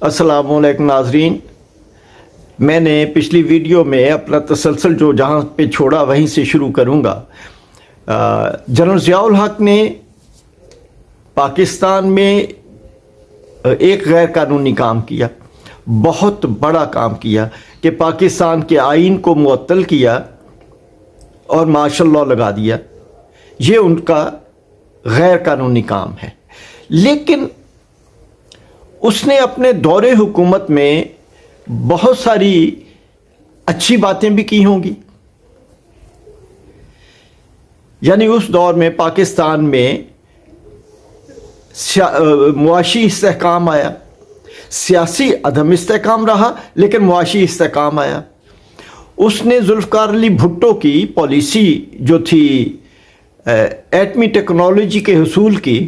अस्सलामुअलैकुम नाजरीन। मैंने पिछली वीडियो में अपना तसलसल जो जहाँ पे छोड़ा वहीं से शुरू करूँगा। जनरल ज़ियाउल हक ने पाकिस्तान में एक गैर कानूनी काम किया, बहुत बड़ा काम किया कि पाकिस्तान के आइन को मुअत्तल किया और मार्शल लॉ लगा दिया। ये उनका गैर कानूनी काम है, लेकिन उसने अपने दौरे हुकूमत में बहुत सारी अच्छी बातें भी की होंगी। यानी उस दौर में पाकिस्तान में मुआशी इस्तेहकाम आया, सियासी अदम इस्तेहकाम रहा लेकिन मुआशी इस्तेहकाम आया। उसने जुल्फ़िकार अली भुट्टो की पॉलिसी जो थी एटमी टेक्नोलॉजी के हुसूल की,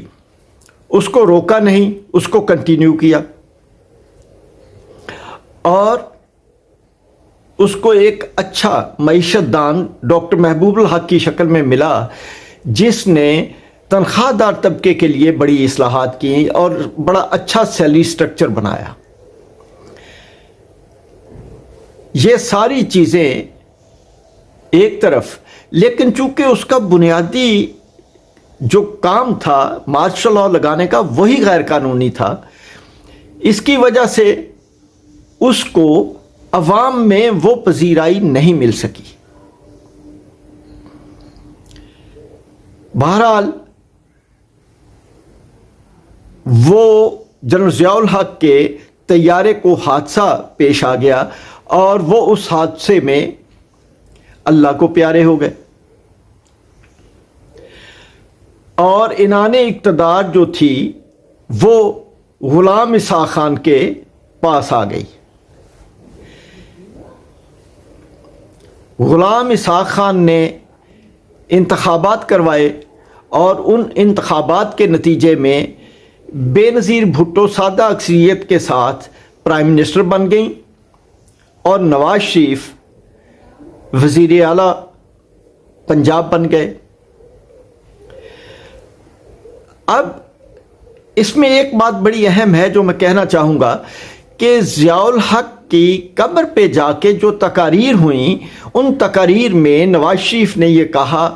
उसको रोका नहीं, उसको कंटिन्यू किया और उसको एक अच्छा मईशतदान डॉक्टर महबूबुल हक की शक्ल में मिला, जिसने तनख्वाहदार तबके के लिए बड़ी इस्लाहात की और बड़ा अच्छा सैलरी स्ट्रक्चर बनाया। ये सारी चीज़ें एक तरफ, लेकिन चूंकि उसका बुनियादी जो काम था मार्शल लॉ लगाने का वही गैर कानूनी था, इसकी वजह से उसको अवाम में वो पजीराई नहीं मिल सकी। बहरहाल वो जनरल ज़ियाउल हक के तैयारे को हादसा पेश आ गया और वो उस हादसे में अल्लाह को प्यारे हो गए और इनाने इक़्तिदार जो थी वो गुलाम इसहाक़ खान के पास आ गई। गुलाम इसहाक़ खान ने इंतखाबात करवाए और उन इंतखाबात के नतीजे में बेनज़ीर भुट्टो सादा अक्सरियत के साथ प्राइम मिनिस्टर बन गई और नवाज शरीफ वज़ीर आला पंजाब बन गए। अब इसमें एक बात बड़ी अहम है जो मैं कहना चाहूँगा कि ज़ियाउल हक की कब्र पे जाके जो तकारीर हुई, उन तकारीर में नवाज शरीफ ने ये कहा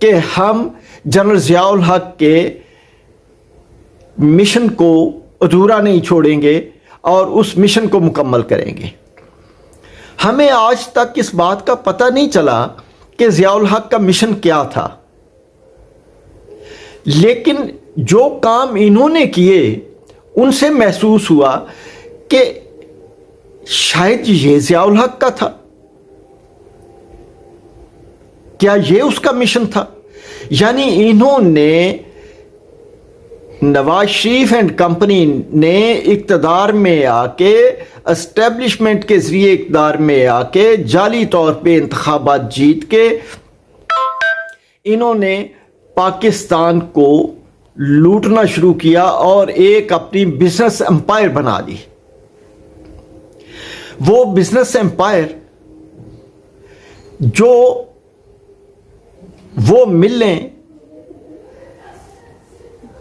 कि हम जनरल ज़ियाउल हक के मिशन को अधूरा नहीं छोड़ेंगे और उस मिशन को मुकम्मल करेंगे। हमें आज तक इस बात का पता नहीं चला कि ज़ियाउल हक का मिशन क्या था, लेकिन जो काम इन्होंने किए उनसे महसूस हुआ कि शायद ये ज़ियाउल हक का था। क्या ये उसका मिशन था? यानी इन्होंने, नवाज शरीफ एंड कंपनी ने इक़्तिदार में आके, एस्टेब्लिशमेंट के ज़रिए इक़्तिदार में आके जाली तौर पे इंतखाबात जीत के इन्होंने पाकिस्तान को लूटना शुरू किया और एक अपनी बिजनेस एम्पायर बना ली। वो बिजनेस एम्पायर जो वो मिलें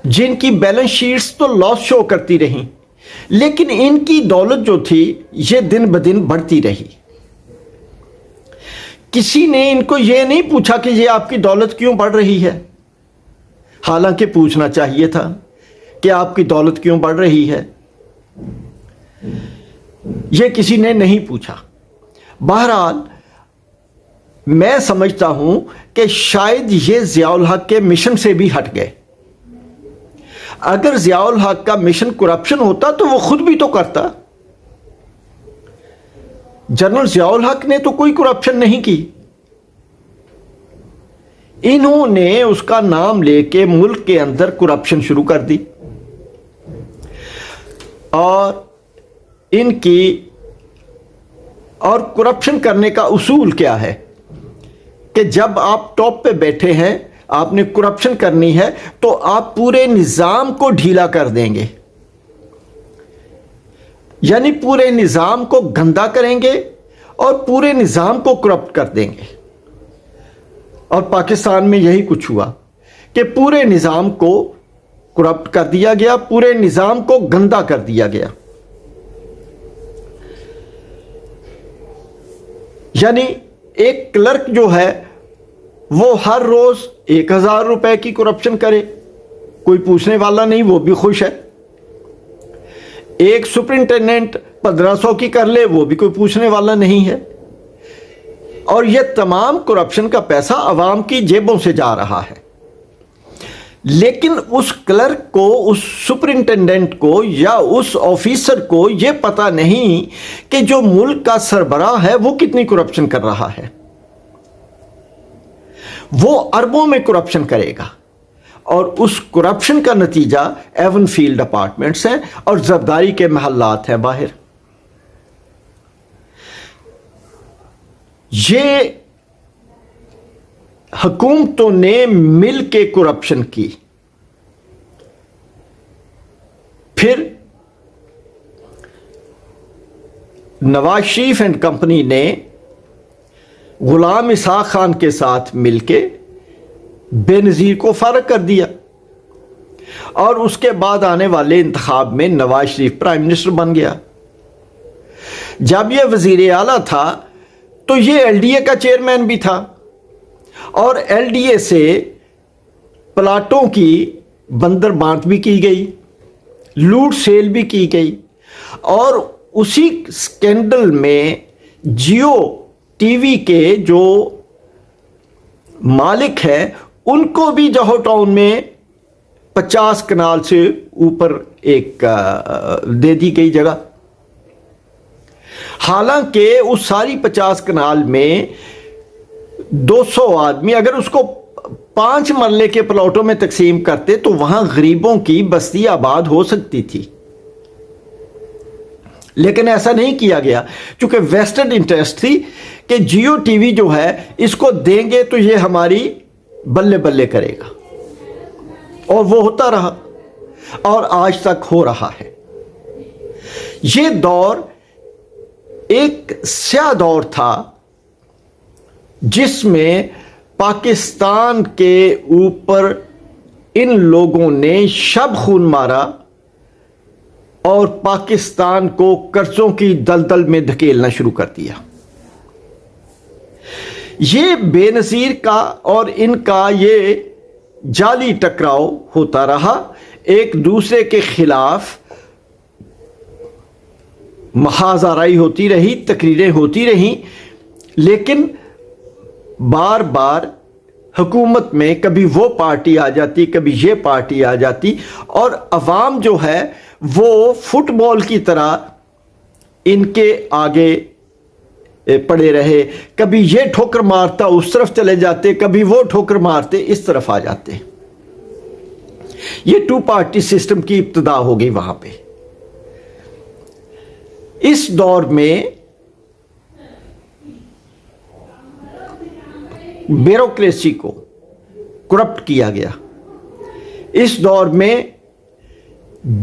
जिनकी बैलेंस शीट्स तो लॉस शो करती रहीं, लेकिन इनकी दौलत जो थी ये दिन ब दिन बढ़ती रही। किसी ने इनको ये नहीं पूछा कि ये आपकी दौलत क्यों बढ़ रही है, हालांकि पूछना चाहिए था कि आपकी दौलत क्यों बढ़ रही है। ये किसी ने नहीं पूछा। बहरहाल मैं समझता हूं कि शायद ये ज़ियाउल हक के मिशन से भी हट गए। अगर ज़ियाउल हक का मिशन करप्शन होता तो वो खुद भी तो करता। जनरल ज़ियाउल हक ने तो कोई करप्शन नहीं की। इन्होंने उसका नाम लेके मुल्क के अंदर करप्शन शुरू कर दी और करप्शन करने का उसूल क्या है कि जब आप टॉप पे बैठे हैं, आपने करप्शन करनी है तो आप पूरे निज़ाम को ढीला कर देंगे, यानी पूरे निज़ाम को गंदा करेंगे और पूरे निज़ाम को करप्ट कर देंगे। और पाकिस्तान में यही कुछ हुआ कि पूरे निज़ाम को करप्ट कर दिया गया, पूरे निज़ाम को गंदा कर दिया गया। یعنی ایک کلرک جو ہے وہ ہر روز 1,000 روپے کی کرپشن کرے، کوئی پوچھنے والا نہیں، وہ بھی خوش ہے. ایک سپرنٹینڈنٹ 1,500 کی کر لے، وہ بھی کوئی پوچھنے والا نہیں ہے. اور یہ تمام کرپشن کا پیسہ عوام کی جیبوں سے جا رہا ہے. لیکن اس کلرک کو، اس سپرنٹینڈنٹ کو یا اس آفیسر کو یہ پتہ نہیں کہ جو ملک کا سربراہ ہے وہ کتنی کرپشن کر رہا ہے. وہ اربوں میں کرپشن کرے گا، اور اس کرپشن کا نتیجہ ایون فیلڈ اپارٹمنٹس ہیں اور زرداری کے محلات ہیں باہر. یہ حکومتوں نے مل کے کرپشن کی. پھر نواز شریف اینڈ کمپنی نے غلام اسحاق خان کے ساتھ مل کے بے نظیر کو فارغ کر دیا، اور اس کے بعد آنے والے انتخاب میں نواز شریف پرائم منسٹر بن گیا. جب یہ وزیر اعلیٰ تھا تو یہ ایل ڈی اے کا چیئرمین بھی تھا، اور ایل ڈی اے سے پلاٹوں کی بندر بانٹ بھی کی گئی، لوٹ سیل بھی کی گئی. اور اسی سکینڈل میں جیو ٹی وی کے جو مالک ہیں ان کو بھی جوہر ٹاؤن میں 50 کنال سے اوپر ایک دے دی گئی جگہ. حالانکہ اس ساری 50 کنال میں 200 آدمی اگر اس کو 5 مرلے کے پلاٹوں میں تقسیم کرتے تو وہاں غریبوں کی بستی آباد ہو سکتی تھی. لیکن ایسا نہیں کیا گیا، چونکہ ویسٹڈ انٹرسٹ تھی کہ جیو ٹی وی جو ہے اس کو دیں گے تو یہ ہماری بلے بلے کرے گا. اور وہ ہوتا رہا اور آج تک ہو رہا ہے. یہ دور ایک سیاہ دور تھا جس میں پاکستان کے اوپر ان لوگوں نے شب خون مارا اور پاکستان کو قرضوں کی دلدل میں دھکیلنا شروع کر دیا. یہ بے نظیر کا اور ان کا یہ جعلی ٹکراؤ ہوتا رہا، ایک دوسرے کے خلاف محاذ آرائی ہوتی رہی، تقریریں ہوتی رہیں، لیکن بار بار حکومت میں کبھی وہ پارٹی آ جاتی، کبھی یہ پارٹی آ جاتی، اور عوام جو ہے وہ فٹ بال کی طرح ان کے آگے پڑے رہے. کبھی یہ ٹھوکر مارتا اس طرف چلے جاتے، کبھی وہ ٹھوکر مارتے اس طرف آ جاتے. یہ 2 پارٹی سسٹم کی ابتدا ہو گئی وہاں پہ. اس دور میں بیوروکریسی کو کرپٹ کیا گیا. اس دور میں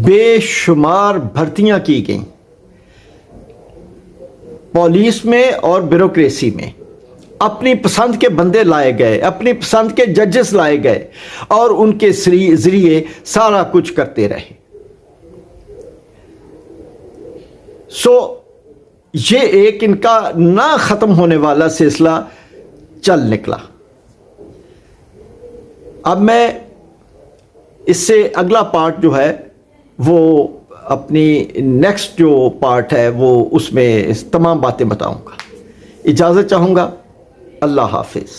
بے شمار بھرتیاں کی گئیں پولیس میں اور بیوروکریسی میں. اپنی پسند کے بندے لائے گئے، اپنی پسند کے ججز لائے گئے اور ان کے ذریعے سارا کچھ کرتے رہے. سو یہ ایک ان کا نہ ختم ہونے والا سلسلہ چل نکلا. اب میں اس سے اگلا پارٹ جو ہے وہ اپنی نیکسٹ جو پارٹ ہے وہ اس میں تمام باتیں بتاؤں گا. اجازت چاہوں گا. اللہ حافظ.